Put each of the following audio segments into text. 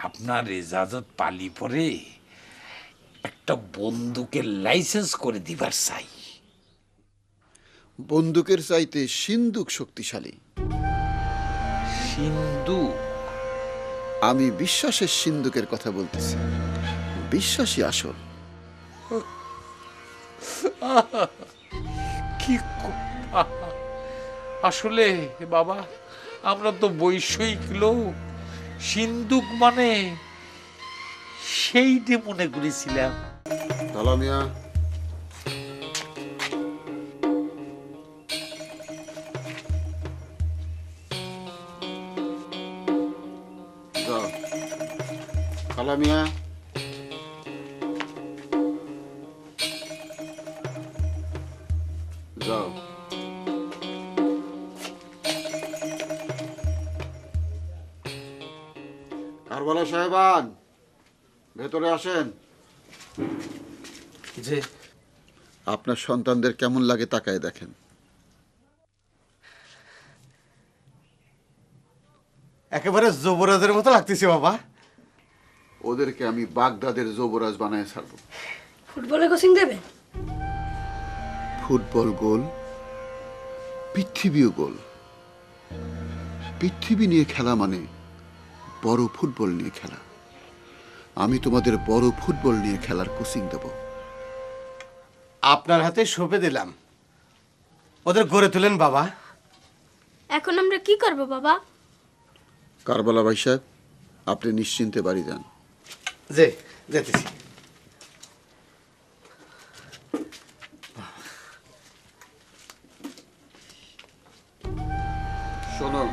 আপনার এজাজত পালি পরে একটা বন্দুকের লাইসেন্স করে দিবার চাই। বন্দুকের চাইতে সিন্দুক শক্তিশালী। সিন্ধু? আমি বিশ্বাসের সিন্দুকের কথা বলতেছি। বিশ্বাসী আসল। কি আসলে বাবা, আমরা তো বৈষয়িক লোক, সিন্ধুক মানে সেইটি মনে করেছিলাম। তালামিয়া, যাও। কালামিয়া, যাও। কারবালা সাহেবান, ভেতরে আসেন। যে আপনার সন্তানদের কেমন লাগে তাকায় দেখেন। একেবারে যুবরাজের মতো লাগতেছে বাবা। ওদেরকে আমি বাগদাদের যুবরাজ বানায় ছাড়ব। ফুটবলের কোচিং দেবে? ফুটবল গোল, পৃথিবীও গোল। পৃথিবী নিয়ে খেলা মানে বড় ফুটবল নিয়ে খেলা। আমি তোমাদের বড় ফুটবল নিয়ে খেলার কোচিং দেব। আপনার হাতে সঁপে দিলাম, ওদের গড়ে তুলেন বাবা। এখন আমরা কি করব বাবা? কারবালা ভাই সাহেব, আপনি নিশ্চিন্তে বাড়ি যান। যে যেতেছি। শোনো,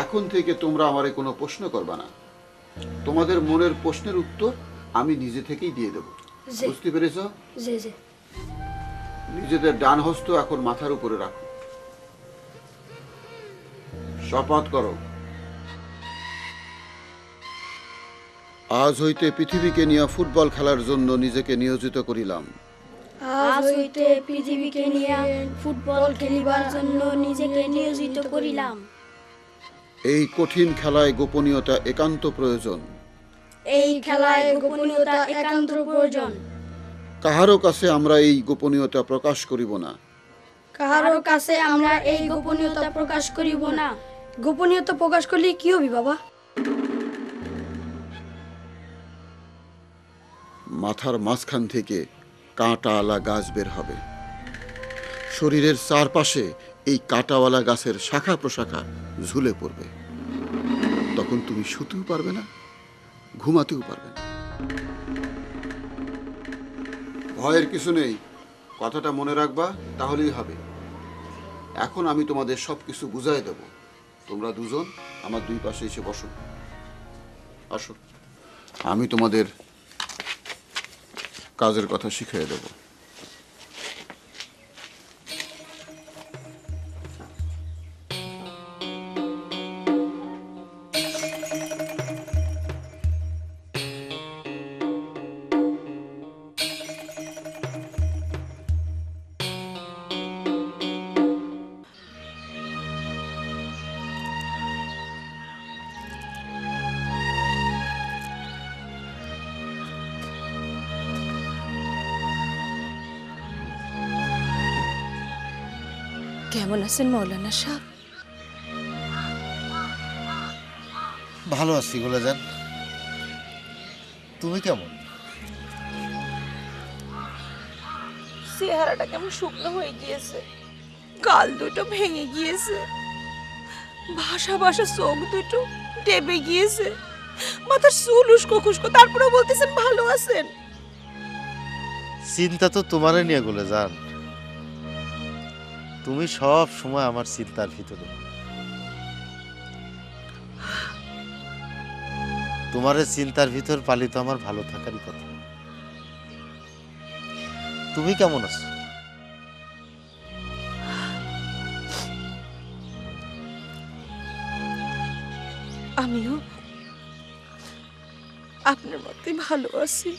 এখন থেকে তোমরা আমারে কোনো প্রশ্ন করবা না। তোমাদের মনের প্রশ্নের উত্তর আমি নিজে থেকেই দিয়ে দেব। জি। বুঝতে পেরেছ? জি জি। নিজেদের ডান হস্ত এখন মাথার উপরে রাখো। শপথ করো। আজ হইতে পৃথিবীকে নিয়ে ফুটবল খেলার জন্য নিজেকে নিয়োজিত করিলাম। আজ হইতে পৃথিবীকে নিয়ে ফুটবল খেলিবার জন্য নিজেকে নিয়োজিত করিলাম। এই কঠিন খেলায় গোপনীয়তা একান্ত প্রয়োজন। এই খেলায় গোপনীয়তা একান্ত প্রয়োজন। কাহারও কাছে আমরা এই গোপনীয়তা প্রকাশ করিব না। কাহারও কাছে আমরা এই গোপনীয়তা প্রকাশ করিব না। গোপনীয়তা প্রকাশ করলে কি হবে বাবা? মাথার মাঝখান থেকে কাঁটাওয়ালা গাছ বের হবে। শরীরের চারপাশে এই কাঁটাওয়ালা গাছের শাখা প্রশাখা ঝুলে পড়বে। তখন তুমি শুতেও পারবে না, ঘুমাতেও পারবে না। ভয়ের কিছু নেই, কথাটা মনে রাখবা, তাহলেই হবে। এখন আমি তোমাদের সবকিছু বুঝাই দেব। তোমরা দুজন আমার দুই পাশে এসে বসো। আসো, আমি তোমাদের কাজের কথা শিখিয়ে দেব। কেমন আছেন মৌলানা সাহেব? ভালো আছি গোলাজান, তুমি কেমন? চেহারাটা কেমন শুকনো হয়ে গিয়েছে, গাল দুটো ভেঙে গিয়েছে, ভাষা ভাষা চোখ দুটো ডেবে গিয়েছে, মাথার চুল উস্কো খুস্কো, তারপরে বলতেছেন ভালো আছেন। চিন্তা তো তোমারে নিয়ে গোলাজান, তুমি সব সময় আমার চিন্তার ভিতরে। তোমার চিন্তার ভিতর পালিত আমার ভালো থাকারই কথা। তুমি কেমন আছো? আমিও আপনার মতোই ভালো আছি।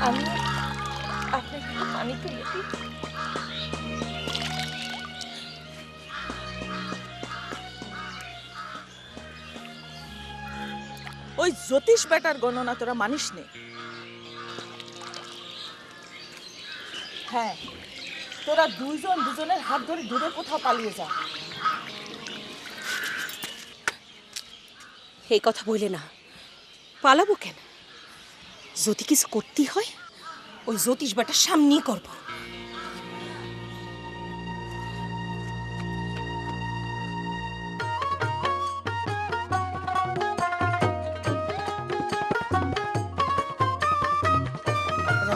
আমি আপনাকে একটু পানি তুলে দিই। ওই জ্যোতিষ বেটার গণনা তোরা মানিস নে। হ্যাঁ, তোরা দুইজন দুজনের হাত ধরে দূরে কোথাও পালিয়ে যা। এই কথা বলে না, পালাবো কেন? যদি কিছু করতেই হয় ওই জ্যোতিষ বেটার সামনেই করবো।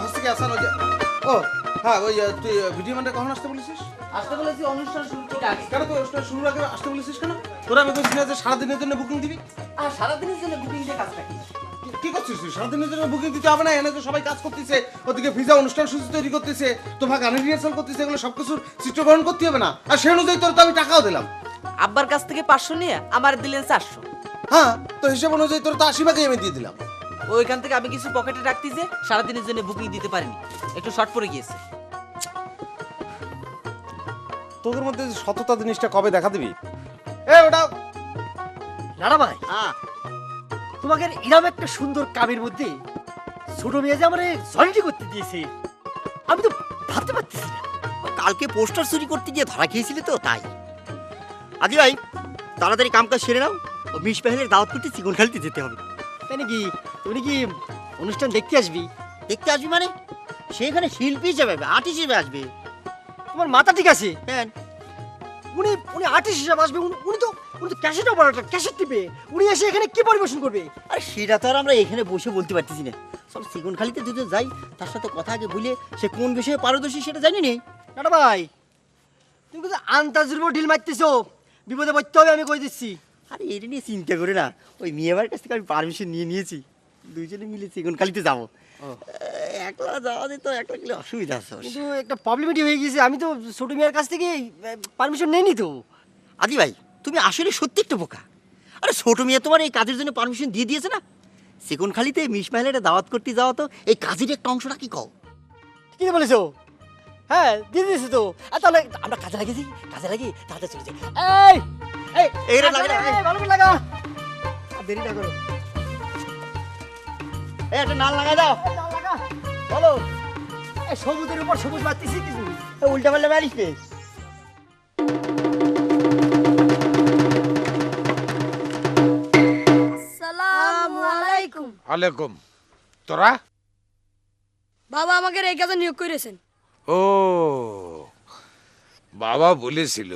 হচ্ছে কি আসান ও হ্যাঁ ওই তুই ভিডিও ম্যানটা কখন আসতে বলেছিস? আসতে বলেছি অনুষ্ঠান শুরু থেকে আগে। কেন তুই অনুষ্ঠান শুরুর আগে আসতে বলেছিস কেন? তোরা আমি বলছি না যে সারাদিনের জন্য বুকিং দিবি? আর সারাদিনের জন্য বুকিং দিয়ে কাজটা কি করছিস তুই? সারাদিনের জন্য বুকিং দিতে হবে না, এনে তো সবাই কাজ করতেছে, ওদিকে ভিজা অনুষ্ঠান সূচি তৈরি করতেছে, তোমার গানের রিহার্সাল করতেছে, এগুলো সব কিছুর চিত্রগ্রহণ করতে হবে না? আর সেই অনুযায়ী তোর তো আমি টাকাও দিলাম। আব্বার কাছ থেকে 500 নিয়ে আমার দিলেন 400। হ্যাঁ, তো হিসেব অনুযায়ী তোর তো 80 ভাগই আমি দিয়ে দিলাম। ওইখান থেকে আমি কিছু পকেটে রাখতে যে সারাদিনের জন্য বুকিং দিতে পারিনি, একটু শর্ট পড়ে গিয়েছে। তোদের মধ্যে সততা জিনিসটা কবে দেখা দিবি? ওটা দাদা ভাই, তোমাকে এরকম একটা সুন্দর কামের মধ্যে ছোট মেয়ে যে আমার জয়েন্টি করতে দিয়েছে, আমি তো ভাবতে পারতেছি না। কালকে পোস্টার চুরি করতে গিয়ে ধরা খেয়েছিলে তো, তাই। আদি ভাই, তাড়াতাড়ি কামকাজ সেরে নাও, ও মিস পাহেলের দাওয়াত করতে চিকনখালিতে যেতে হবে। তাই নাকি? তুমি কি অনুষ্ঠান দেখতে আসবি? দেখতে আসবি মানে? সেখানে শিল্পী হিসেবে, আর্টিস্ট হিসেবে আসবে। তোমার মাথা ঠিক আছে? হ্যাঁ, উনি উনি আর্টিস্ট হিসাবে আসবে। উনি তো ক্যাসেট অপারেটর, ক্যাসেট টিপে। উনি এসে এখানে কি পরিবেশন করবে? আর সেটা তো আর আমরা এখানে বসে বলতে পারতেছি না। সব চিকনখালিতে যদি যাই, তার সাথে কথা আগে বলে সে কোন বিষয়ে পারদর্শী সেটা জানি নেই। দাদা ভাই, তুমি কিন্তু আন্তাজের উপর ঢিল মারতেছো, বিপদে পড়তে হবে, আমি কই দিচ্ছি। আরে এটা নিয়ে চিন্তা করে না, ওই মেয়েবার কাছ থেকে আমি পারমিশন নিয়ে নিয়েছি, দুইজনে মিলে চিকনখালিতে যাবো। একলা যাওয়া যেত, একলা গেলে অসুবিধা আছে। কিন্তু একটা প্রবলেমটি হয়ে গেছে, আমি তো ছোট মেয়ের কাছ থেকে পারমিশন নেইনি তো। আদি ভাই, তুমি আসলে সত্যি একটা বোকা। আরে ছোট মেয়ে তোমার এই কাজের জন্য পারমিশন দিয়ে দিয়েছে না? চিকনখালিতে মিস মাইলের দাওয়াত করতে যাওয়া তো এই কাজের একটা অংশটা, কি কও? কি বলেছো? হ্যাঁ, দিয়ে দিয়েছে তো। আর তাহলে আমরা কাজে লাগিয়েছি, কাজে লাগিয়ে তাড়াতাড়ি চলে যাই। এই এই এইটা লাগে না, ভালো করে লাগা, আর দেরি না করো। এই একটা নাল লাগাই দাও। লাগা বলো। এই সবুজের উপর সবুজ মারতেছি কিছু, উল্টা পাল্টা মারিস নে। আসসালামু আলাইকুম। আলাইকুম। তোরা? বাবা আমাকে এই কাজে নিয়োগ করেছেন। ও, বাবা বলেছিল।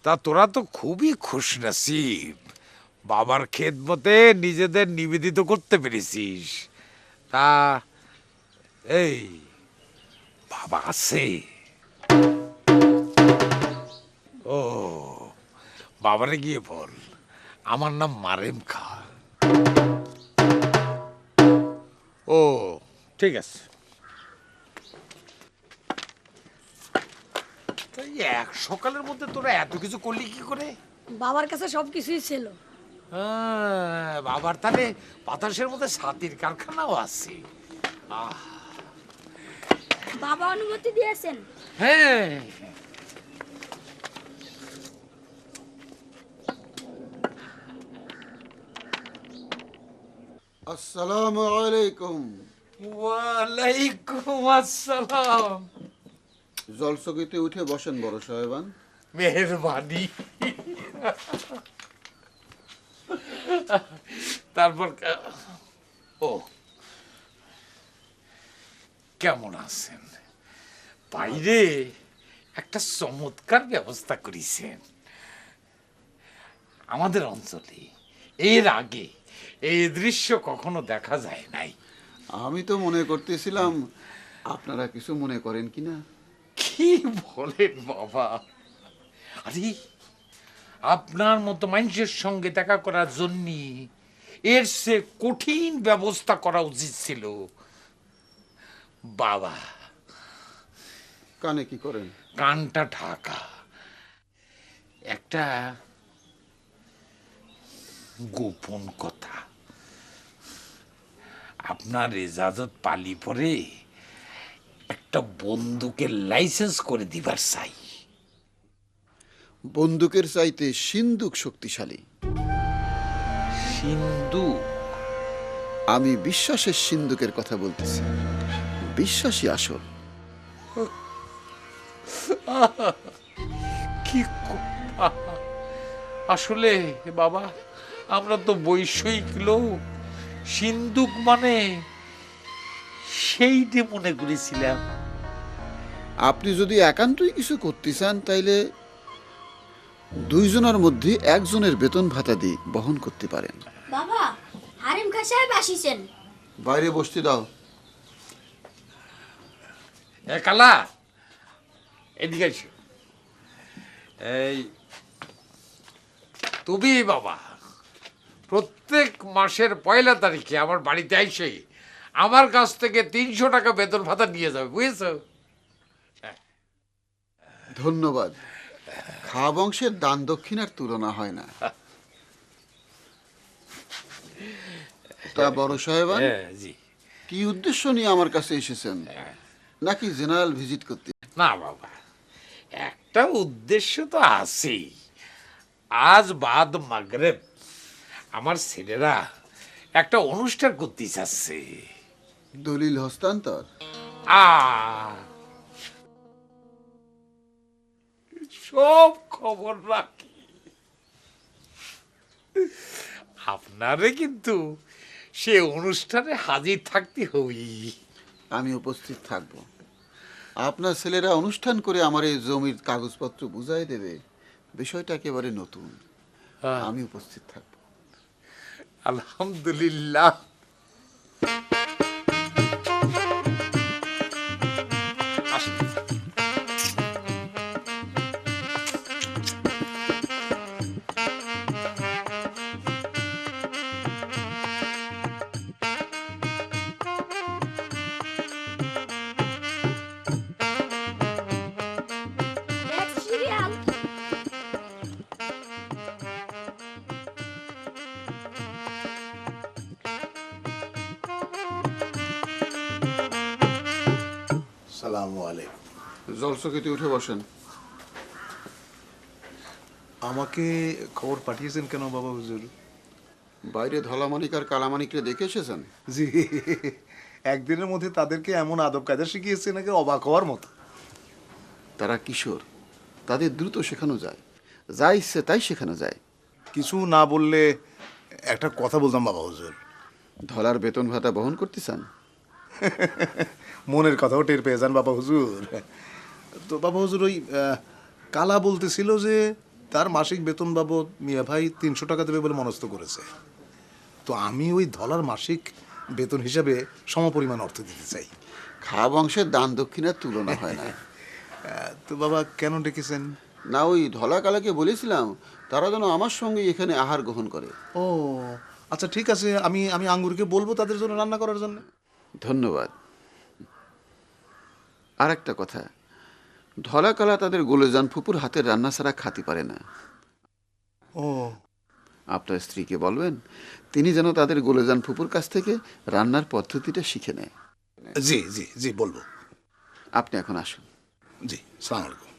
তা তোরা তো খুবই খুশনসিব, বাবার খেদমতে নিজেদের নিবেদিত করতে পেরেছিস। তা এই বাবা আছে? ও, বাবারে গিয়ে বল আমার নাম মারেম খা। ও ঠিক আছে। এক সকালের মধ্যে তোরা এত কিছু করলি কি করে? বাবার কাছে সব কিছুই ছিল। বাবার তাহলে বাতাসের মধ্যে ছাতির কারখানাও আছে। বাবা অনুমতি দিয়েছেন? হ্যাঁ। আসসালামু আলাইকুম। ওয়ালাইকুম আসসালাম। জলচকিতে উঠে বসেন বড় সাহেবান। মেহরবানি। তারপর ও কেমন আছেন? বাইরে একটা চমৎকার ব্যবস্থা করেছেন। আমাদের অঞ্চলে এর আগে এই দৃশ্য কখনো দেখা যায় নাই। আমি তো মনে করতেছিলাম আপনারা কিছু মনে করেন কিনা। কি বলেন বাবা? আরে আপনার মতো মানুষের সঙ্গে দেখা করার জন্য এর সে কঠিন ব্যবস্থা করা উচিত ছিল। বাবা কানে কি করেন? কানটা ঢাকা। একটা গোপন কথা আপনার এজাজত পালি পরে একটা বন্দুকের লাইসেন্স করে দিবার চাই। বন্দুকের চাইতে সিন্দুক শক্তিশালী। সিন্ধু? আমি বিশ্বাসের সিন্দুকের কথা বলতেছি, বিশ্বাসী আসল। কি আসলে বাবা, আমরা তো বৈষয়িক লোক, সিন্ধুক মানে সেইটি মনে করেছিলাম। আপনি যদি একান্তই কিছু করতে চান তাইলে দুইজনের মধ্যে একজনের বেতন ভাতা দিয়ে বহন করতে পারেন। বাবা, হারিম খা সাহেব আসিছেন। বাইরে বসতে দাও। কালা, এদিকে এসো। এই তুমি বাবা প্রত্যেক মাসের 1 তারিখে আমার বাড়িতে আইসে আমার কাছ থেকে 300 টাকা বেতন ভাতা নিয়ে যাবে, বুঝেছো? ধন্যবাদ। খা বংশের দান দক্ষিণার তুলনা হয় না। তা বড় সাহেবান, জি। কি উদ্দেশ্য নিয়ে আমার কাছে এসেছেন, নাকি জেনারেল ভিজিট করতে? না বাবা, একটা উদ্দেশ্য তো আছেই। আজ বাদ মাগরিব আমার ছেলেরা একটা অনুষ্ঠান করতে চাচ্ছে। দলিল হস্তান্তর? সব খবর রাখি, আপনারে কিন্তু সে অনুষ্ঠানে হাজির থাকতে হই। আমি উপস্থিত থাকব। আপনার ছেলেরা অনুষ্ঠান করে আমার এই জমির কাগজপত্র বুঝাই দেবে, বিষয়টা একেবারে নতুন। আমি উপস্থিত থাকব। আলহামদুলিল্লাহ। সালামু আলাইকুম। জলচকিতে উঠে বসেন। আমাকে খবর পাঠিয়েছেন কেন বাবা হুজুর? বাইরে ধলামানিক আর কালামানিকরে দেখে এসেছেন? জি, একদিনের মধ্যে তাদেরকে এমন আদব কায়দা শিখিয়েছে নাকি অবাক হওয়ার মতো। তারা কিশোর, তাদের দ্রুত শেখানো যায়, যা ইচ্ছে তাই শেখানো যায়। কিছু না বললে একটা কথা বলতাম বাবা হুজুর। ধলার বেতন ভাতা বহন করতে চান? মনের কথাও টের পেয়ে যান বাবা হুজুর। তো বাবা হুজুর, ওই কালা বলতেছিল যে তার মাসিক বেতন বাবদ মিয়া ভাই 300 টাকা দেবে বলে মনস্থ করেছে। তো আমি ওই ধলার মাসিক বেতন হিসাবে সমপরিমাণ অর্থ দিতে চাই। খা বংশের দান দক্ষিণার তুলনা হয় না। তো বাবা কেন ডেকেছেন? না, ওই ধলা কালাকে বলেছিলাম তারা যেন আমার সঙ্গে এখানে আহার গ্রহণ করে। ও আচ্ছা, ঠিক আছে, আমি আমি আঙ্গুরকে বলবো তাদের জন্য রান্না করার জন্য। ধন্যবাদ। আর একটা কথা, ধলা কালা তাদের গোলেজান ফুপুর হাতের রান্না ছাড়া খাতে পারে না। ও, আপনার স্ত্রীকে বলবেন তিনি যেন তাদের গোলেজান ফুপুর কাছ থেকে রান্নার পদ্ধতিটা শিখে নেয়। জি জি জি, বলবো। আপনি এখন আসুন। জি, সালাম আলাইকুম।